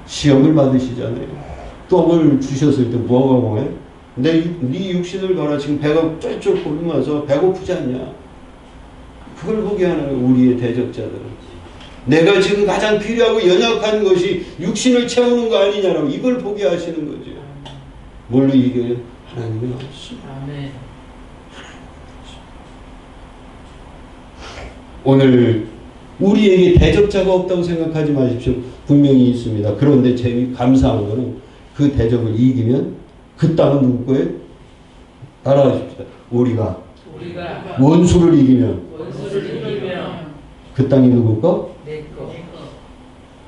[SPEAKER 1] 시험을 받으시잖아요. 떡을 주셨을 때 뭐가 뭐해? 네 육신을 봐라. 지금 배가 쫄쫄 굶어서 배고프지 않냐? 그걸 보게 하는 우리의 대적자들은. 내가 지금 가장 필요하고 연약한 것이 육신을 채우는 거 아니냐라고 이걸 보게 하시는 거죠. 뭘로 이겨요? 하나님의 말씀.
[SPEAKER 3] 아멘.
[SPEAKER 1] 오늘 우리에게 대적자가 없다고 생각하지 마십시오. 분명히 있습니다. 그런데 감사한 거는 그 대적을 이기면 그 땅은 누구 거예요? 따라하십시다. 우리가 원수를 이기면 그 땅이 누구 거?
[SPEAKER 3] 내 거.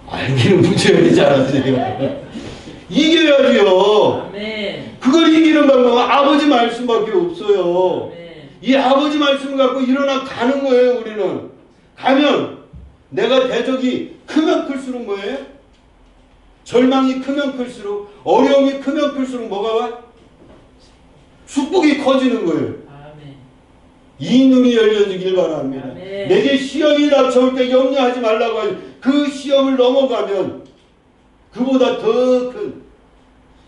[SPEAKER 1] 알기는 무지하게 잘하세요. 이겨야지요.
[SPEAKER 3] 아멘.
[SPEAKER 1] 그걸 이기는 방법은 아버지 말씀밖에 없어요.
[SPEAKER 3] 아멘.
[SPEAKER 1] 이 아버지 말씀을 갖고 일어나 가는 거예요. 우리는 가면 내가 대적이 크면 클수록 뭐예요? 절망이 크면 클수록, 어려움이 크면 클수록 뭐가 와? 축복이 커지는 거예요.
[SPEAKER 3] 아멘.
[SPEAKER 1] 이 눈이 열려지길 바랍니다.
[SPEAKER 3] 아멘.
[SPEAKER 1] 내게 시험이 닥쳐올 때 염려하지 말라고 하죠. 그 시험을 넘어가면 그보다 더 큰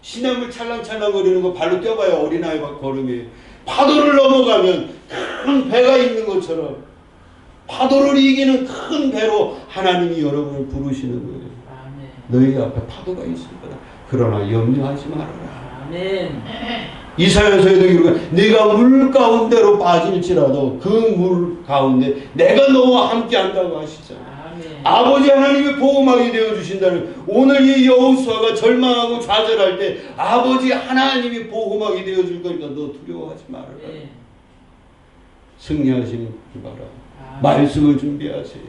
[SPEAKER 1] 시냇물 찰랑찰랑거리는 거 발로 뛰어봐야 어린아이가 걸음이에요. 파도를 넘어가면 큰 배가 있는 것처럼 파도를 이기는 큰 배로 하나님이 여러분을 부르시는 거예요.
[SPEAKER 3] 아멘.
[SPEAKER 1] 너희 앞에 파도가 있을 거다. 그러나 염려하지 말아라.
[SPEAKER 3] 아멘.
[SPEAKER 1] 이사야서에도 이르기를 네가 물 가운데로 빠질지라도 그 물 가운데 내가 너와 함께 한다고 하시잖아요.
[SPEAKER 3] 아멘.
[SPEAKER 1] 아버지 하나님의 보호막이 되어주신다는, 오늘 이 여호수아가 절망하고 좌절할 때 아버지 하나님이 보호막이 되어줄 거니까 너 두려워하지 말아라.
[SPEAKER 3] 네.
[SPEAKER 1] 승리하시는 바라.
[SPEAKER 3] 아멘.
[SPEAKER 1] 말씀을 준비하세요.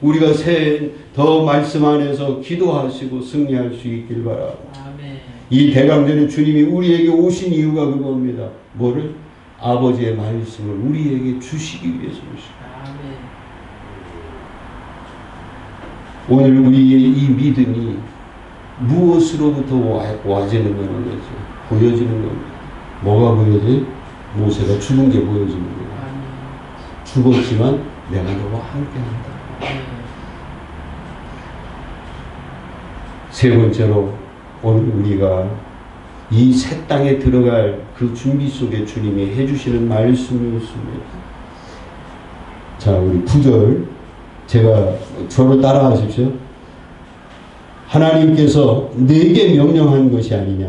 [SPEAKER 1] 우리가 새해 더 말씀 안에서 기도하시고 승리할 수 있길 바라.
[SPEAKER 3] 아멘.
[SPEAKER 1] 이 대강전에 주님이 우리에게 오신 이유가 그겁니다. 뭐를? 아버지의 말씀을 우리에게 주시기 위해서 오십니다.
[SPEAKER 3] 아멘.
[SPEAKER 1] 오늘 우리의 이 믿음이 무엇으로부터 와지는 거는 거죠? 보여지는 겁니다. 뭐가 보여져요? 모세가 죽은 게 보여지는 거예요.
[SPEAKER 3] 아멘.
[SPEAKER 1] 죽었지만 내가 너와 함께한다.
[SPEAKER 3] 네.
[SPEAKER 1] 세 번째로 오늘 우리가 이 새 땅에 들어갈 그 준비 속에 주님이 해주시는 말씀이 있습니다. 자, 우리 9절 제가 저를 따라하십시오. 하나님께서 내게 명령한 것이 아니냐.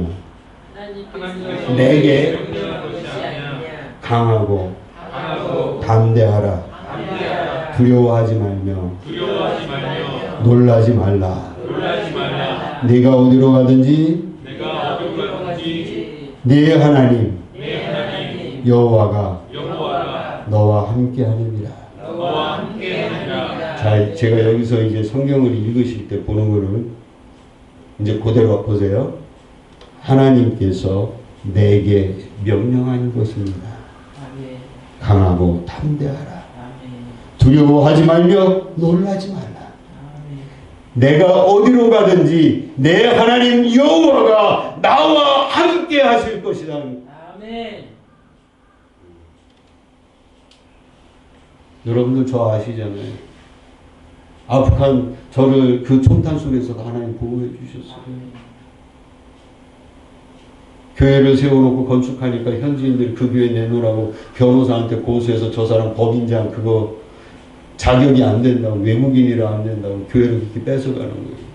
[SPEAKER 3] 하나님께서
[SPEAKER 1] 내게
[SPEAKER 3] 명령한 것이 아니냐.
[SPEAKER 1] 강하고
[SPEAKER 2] 하고
[SPEAKER 1] 담대하라.
[SPEAKER 3] 담대하라.
[SPEAKER 1] 두려워하지 말며
[SPEAKER 2] 두려워하지 말며
[SPEAKER 1] 놀라지 말라.
[SPEAKER 2] 놀라지 말라.
[SPEAKER 1] 네가 어디로 가든지
[SPEAKER 2] 내가 어디로 가든지
[SPEAKER 1] 네 하나님
[SPEAKER 2] 내 하나님
[SPEAKER 1] 여호와가
[SPEAKER 2] 여호와가
[SPEAKER 1] 너와 함께하느니라.
[SPEAKER 2] 너와 함께하리라.
[SPEAKER 1] 자, 제가 여기서 이제 성경을 읽으실 때 보는 거는 이제 그대로 보세요. 하나님께서 내게 명령한 것입니다.
[SPEAKER 3] 아멘.
[SPEAKER 1] 강하고 담대하라.
[SPEAKER 3] 아멘.
[SPEAKER 1] 두려워하지 말며 놀라지 말라.
[SPEAKER 3] 아멘.
[SPEAKER 1] 내가 어디로 가든지 내 하나님 여호와가 나와 함께 하실 것이다.
[SPEAKER 3] 아멘.
[SPEAKER 1] 여러분들 저 아시잖아요. 아프간 저를 그 총탄 속에서도 하나님 보호해 주셨어요. 교회를 세워놓고 건축하니까 현지인들이 그 교회 내놓으라고 변호사한테 고소해서 저 사람 법인장 그거 자격이 안 된다고, 외국인이라 안 된다고 교회를 그렇게 뺏어가는 거예요.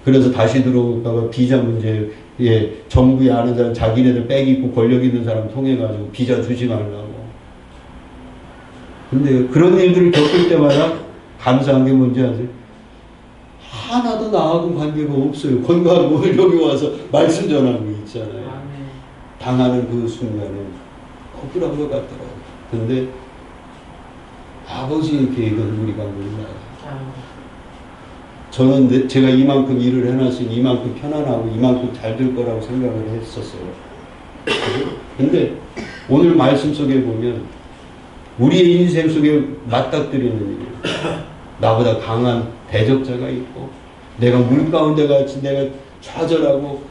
[SPEAKER 1] 그래서 다시 들어올까봐 비자 문제에 정부에 아는 사람, 자기네들 빽 있고 권력 있는 사람 통해가지고 비자 주지 말라고. 근데 그런 일들을 겪을 때마다 감사한 게 뭔지 아세요? 하나도 나하고 관계가 없어요. 건강하고 여기 와서 말씀 전하는 거 있잖아요.
[SPEAKER 3] 아멘.
[SPEAKER 1] 당하는 그 순간에 억울한 것 같더라고요. 근데 아버지의 계획은 우리가 몰라요.
[SPEAKER 3] 아멘.
[SPEAKER 1] 저는 제가 이만큼 일을 해놨으니 이만큼 편안하고 이만큼 잘 될 거라고 생각을 했었어요. 근데 오늘 말씀 속에 보면 우리의 인생 속에 맞닥뜨리는 일이에요. 나보다 강한 대적자가 있고 내가 물 가운데 같이 내가 좌절하고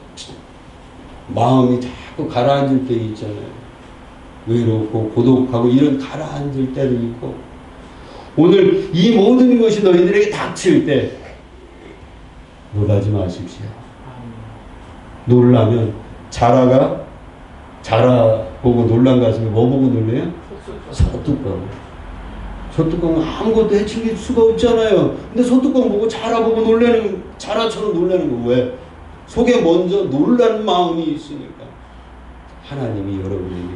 [SPEAKER 1] 마음이 자꾸 가라앉을 때 있잖아요. 외롭고 고독하고 이런 가라앉을 때도 있고 오늘 이 모든 것이 너희들에게 닥칠 때 놀라지 마십시오. 놀라면 자라 보고 놀란 가슴에 뭐 보고 놀래요? 소뚜껑. 소뚜껑은 아무것도 해칠 수가 없잖아요. 근데 소뚜껑 보고 자라 보고 놀래는, 자라처럼 놀래는 거 왜? 속에 먼저 놀란 마음이 있으니까. 하나님이 여러분에게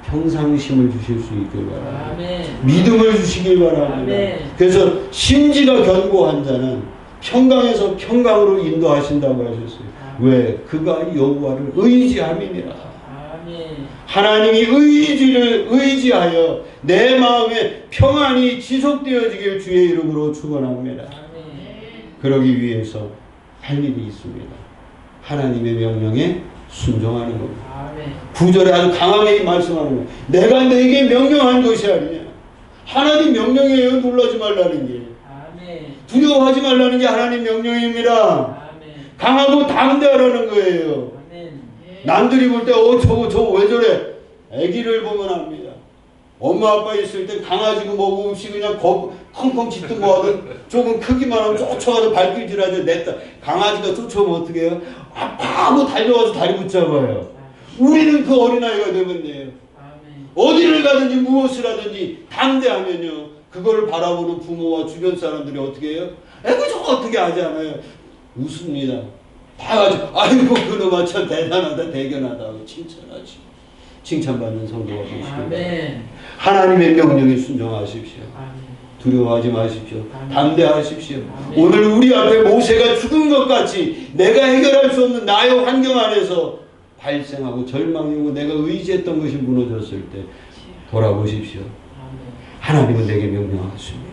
[SPEAKER 1] 평상심을 주실 수 있길 바랍니다.
[SPEAKER 3] 아멘.
[SPEAKER 1] 믿음을 주시길 바랍니다.
[SPEAKER 3] 아멘.
[SPEAKER 1] 그래서 심지가 견고한 자는 평강에서 평강으로 인도하신다고 하셨어요. 왜? 그가 여호와를 의지함이니라.
[SPEAKER 3] 아멘.
[SPEAKER 1] 하나님이 의지하여 내 마음에 평안이 지속되어지길 주의 이름으로 축원합니다.
[SPEAKER 3] 아멘.
[SPEAKER 1] 그러기 위해서 할 일이 있습니다. 하나님의 명령에 순종하는 겁니다.
[SPEAKER 3] 아멘.
[SPEAKER 1] 9절에 아주 강하게 말씀하는 거예요. 내가 너에게 명령한 것이 아니냐. 하나님 명령이에요. 놀라지 말라는 게.
[SPEAKER 3] 아멘.
[SPEAKER 1] 두려워하지 말라는 게 하나님 명령입니다.
[SPEAKER 3] 아멘.
[SPEAKER 1] 강하고 담대하라는 거예요.
[SPEAKER 3] 아멘.
[SPEAKER 1] 남들이 볼 때 저거 왜 저래? 아기를 보면 압니다. 엄마 아빠 있을 때 강아지고 뭐고 없이 그냥 컹컹 짖든 뭐하든 조금 크기만 하면 쫓아가서 발길질하죠. 냈다. 강아지가 쫓아오면 어떻게 해요? 아파하고 달려와서 다리 붙잡아요. 우리는 그 어린아이가 되면 돼요.
[SPEAKER 3] 아멘.
[SPEAKER 1] 어디를 가든지 무엇을 하든지 담대하면요. 그거를 바라보는 부모와 주변 사람들이 어떻게 해요? 에구 저거 어떻게 하지 않아요? 웃습니다. 봐가지고 아이고 그놈아 참 대단하다 대견하다 칭찬하지. 칭찬받는 성도가 되시길
[SPEAKER 3] 아멘.
[SPEAKER 1] 하나님의 명령에 순종하십시오.
[SPEAKER 3] 아멘.
[SPEAKER 1] 두려워하지 마십시오.
[SPEAKER 3] 아멘.
[SPEAKER 1] 담대하십시오.
[SPEAKER 3] 아멘.
[SPEAKER 1] 오늘 우리 앞에 모세가 죽은 것 같이 내가 해결할 수 없는 나의 환경 안에서 발생하고 절망이 오고 내가 의지했던 것이 무너졌을 때 돌아보십시오.
[SPEAKER 3] 아멘.
[SPEAKER 1] 하나님은 내게 명령하십니다.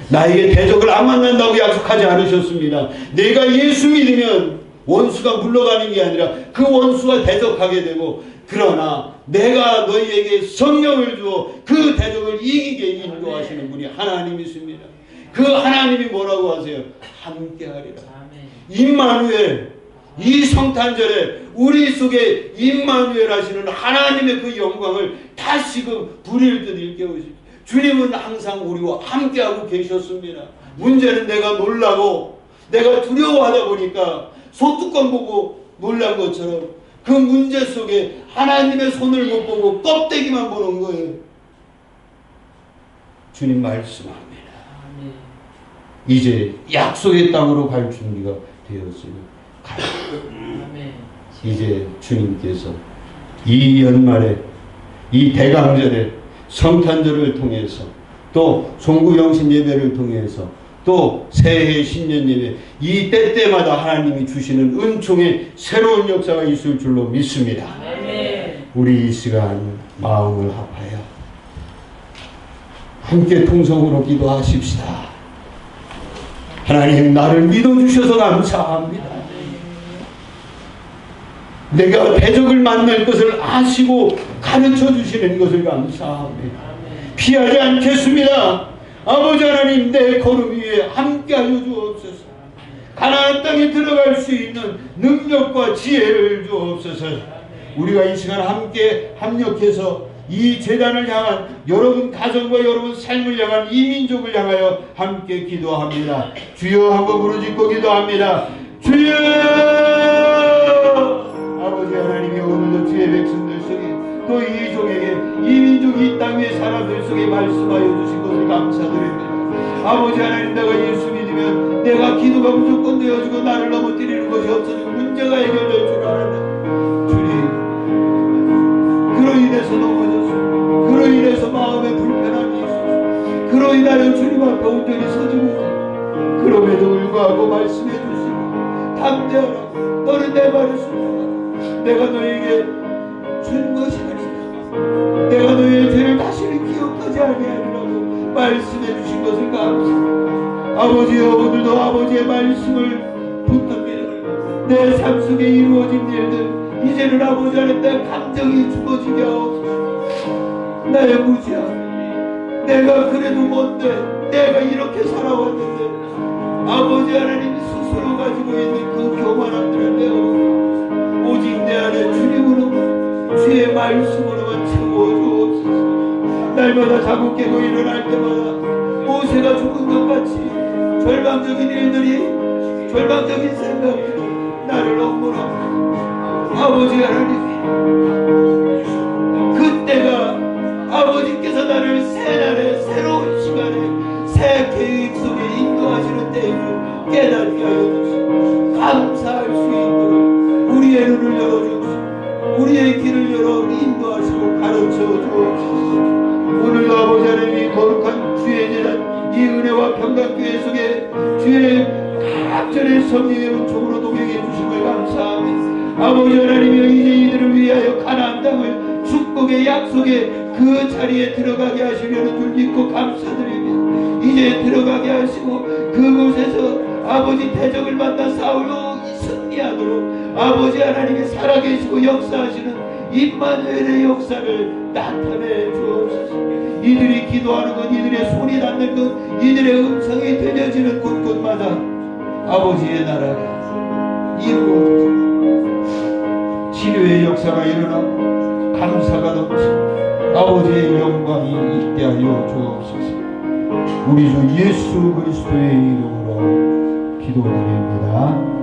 [SPEAKER 1] 나에게 대적을 안 만난다고 약속하지 않으셨습니다. 내가 예수 믿으면 원수가 물러가는 게 아니라 그 원수가 대적하게 되고 그러나 내가 너희에게 성령을 주어 그 대적을 이기게 인도하시는 분이 하나님이십니다. 그 하나님이 뭐라고 하세요? 함께하리라.
[SPEAKER 3] 아멘.
[SPEAKER 1] 임마누엘. 이 성탄절에 우리 속에 임마누엘 하시는 하나님의 그 영광을 다시금 부릴 듯 일깨우십시오. 주님은 항상 우리와 함께하고 계셨습니다. 문제는 내가 놀라고 내가 두려워하다 보니까 소뚜껑 보고 놀란 것처럼 그 문제 속에 하나님의 손을 못 보고 껍데기만 보는 거예요. 주님 말씀합니다.
[SPEAKER 3] 아멘.
[SPEAKER 1] 이제 약속의 땅으로 갈 준비가 되었으니 가요.
[SPEAKER 3] 아멘.
[SPEAKER 1] 이제 주님께서 이 연말에 이 대강절에 성탄절을 통해서 또 종구영신 예배를 통해서 또 새해 신년 예배 이 때때마다 하나님이 주시는 은총의 새로운 역사가 있을 줄로 믿습니다.
[SPEAKER 3] 아멘.
[SPEAKER 1] 우리 이 시간 마음을 합하여 함께 통성으로 기도하십시다. 하나님 나를 믿어주셔서 감사합니다. 내가 대적을 만날 것을 아시고 가르쳐 주시는 것을 감사합니다. 피하지 않겠습니다. 아버지 하나님 내 걸음 위에 함께하여 주옵소서. 가나안 땅에 들어갈 수 있는 능력과 지혜를 주옵소서. 우리가 이 시간 함께 합력해서 이 재단을 향한 여러분 가정과 여러분 삶을 향한 이 민족을 향하여 함께 기도합니다. 주여 하고 부르짖고 기도합니다. 주여! 아버지 하나님이 오늘도 주의 백성들 속에 또 이 종에게 이 민족 이 땅 위의 사람들 속에 말씀하여 주신 것을 감사드립니다. 아버지 하나님 내가 예수 믿으면 내가 기도가 무조건 되어지고 나를 넘어뜨리는 것이 없어지고 문제가 해결될 줄 알았는데 주님 그로 인해서 넘어졌습니다. 그로 인해서 마음에 불편함이 있었습니다. 그로 인하여 주님 앞에 온전히 서지 못합니다. 그럼에도 불구하고 주시고 말씀해 주시고 담대하라. 너는 내 말을 순종하라. 내가 너에게 준 것이 아니냐. 내가 너의 죄를 다시는 기억하지 아니하리라고 말씀해 주신 것을 감사합니다. 아버지여, 오늘도 아버지의 말씀을 붙든 믿음을 내 삶 속에 이루어진 일들 이제는 아버지 안에 내 감정이 죽어지게 하옵소서. 나의 무지함, 내가 그래도 뭔데, 내가 이렇게 살아왔는데 아버지 하나님 스스로 가지고 있는 그 교만함들을 내어 오직 내 안에 주님으로만 주의 말씀으로만 채워주옵소서. 날마다 자고 깨고 일어날 때마다 모세가 죽은 것 같이 절망적인 일들이, 절망적인 생각이 나를 억울합니다. 아버지 하나님, 그때가 아버지께서 나를 새 날에 새로운 시간에 새 계획 속에 인도하시는 때임을 깨닫게 하여 주시고 감사할 수 있도록 우리의 눈을 열어주시고 우리의 길을 열어 인도하시고 가르쳐 주옵소서. 오늘도 아버지 하나님이 거룩한 주의 제단 이 은혜와 평강교회 속에 주의 각절의 성령의 은총으로 동행해 주심을 감사합니다. 아버지 하나님이여, 이제 이들을 위하여 가나안 땅을 축복의 약속의 그 자리에 들어가게 하시려는 줄 믿고 감사드립니다. 이제 들어가게 하시고 그곳에서 아버지 대적을 만나 싸우고 승리하도록 아버지 하나님이 살아계시고 역사하시는 임마누엘의 역사를 나타내 주옵소서. 이들이 기도하는 것, 이들의 손이 닿는 것, 이들의 음성이 들려지는 곳곳마다 아버지의 나라가 이루어지고 치료의 역사가 일어나고 감사가 넘치고 아버지의 영광이 있게 하여 주옵소서. 우리 주 예수 그리스도의 이름으로 기도드립니다.